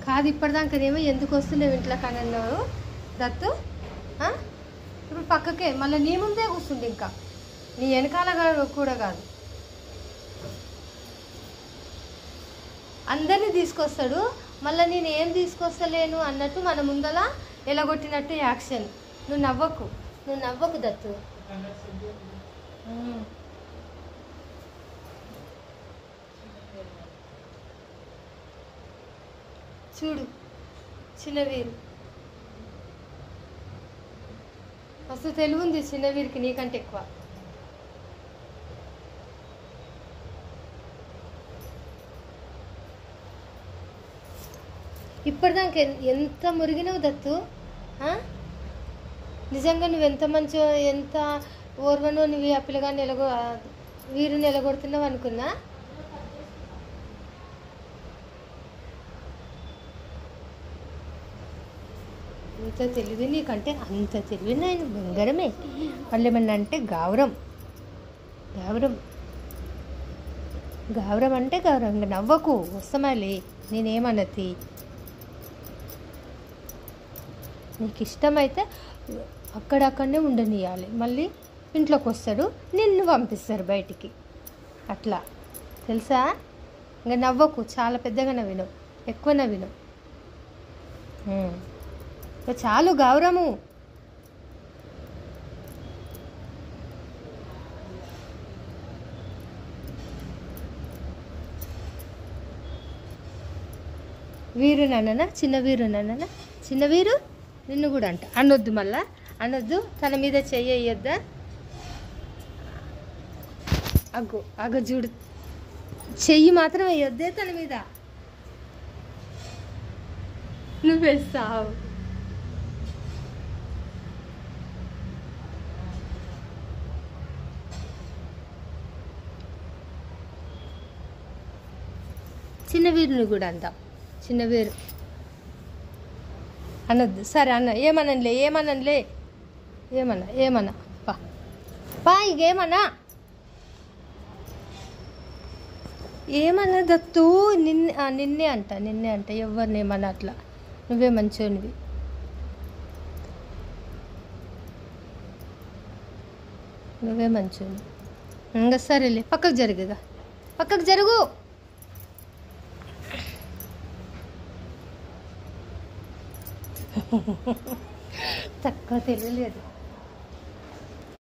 కాదు ఇప్పటిదాకానేమో ఎందుకు వస్తున్నావు ఇంట్లో కనన్నావు దత్తు. ఇప్పుడు పక్కకే మళ్ళీ నీ ముందే కూర్చుండి, ఇంకా నీ వెనకాల కూడా కాదు. అందరినీ తీసుకొస్తాడు, మళ్ళీ నేను ఏం తీసుకొస్తలేను అన్నట్టు మన ముందల ఎలగొట్టినట్టు యాక్షన్. నువ్వు నవ్వకు దత్తు. చూడు చిన్నవీరు మస్తు తెలివి ఉంది చిన్నవీరికి నీకంటే ఎక్కువ. ఇప్పటిదాకా ఎంత మురిగినావు దత్తు. నిజంగా నువ్వు ఎంత మంచో ఎంత ఓర్వనో నువ్వు ఆ పిల్లగాన్ని వీరుని ఎలగొడుతున్నావు అనుకున్నా. ఇంత తెలివి నీకంటే అంత తెలివి నేను బంగారమే. వాళ్ళు ఏమన్నా అంటే గావరం అంటే గౌరవం. ఇంకా నవ్వకు, వస్తామాలి, నేనేమన్నది. నీకు ఇష్టమైతే అక్కడక్కడనే ఉండనియాలి, మళ్ళీ ఇంట్లోకి వస్తాడు, నిన్ను పంపిస్తారు బయటికి, అట్లా తెలుసా. ఇంకా నవ్వకు, చాలా పెద్దగా నవ్విను, ఎక్కువ నవ్విను. చాలు గౌరవము. వీరు నాన్న, చిన్న వీరు నిన్ను కూడా అంట అనొద్దు, మళ్ళా అనొద్దు. తన మీద చెయ్యొద్దా. అగ్గ చూడు, చెయ్యి మాత్రం వేయొద్దే తన మీద. నువ్వు వేస్తావు. చిన్న వీరుని కూడా అందాం. చిన్న వీరు అనొద్దు. సరే అన్న, ఏమనలే ఏమన్నా పా ఇకేమన్నా దత్తు. నిన్నే అంట ఎవరిని ఏమన్నా అట్లా. నువ్వే మంచోనివి. ఇంకా సరేలే, పక్కకు జరుగు. తక్కువ తెలియలేదు.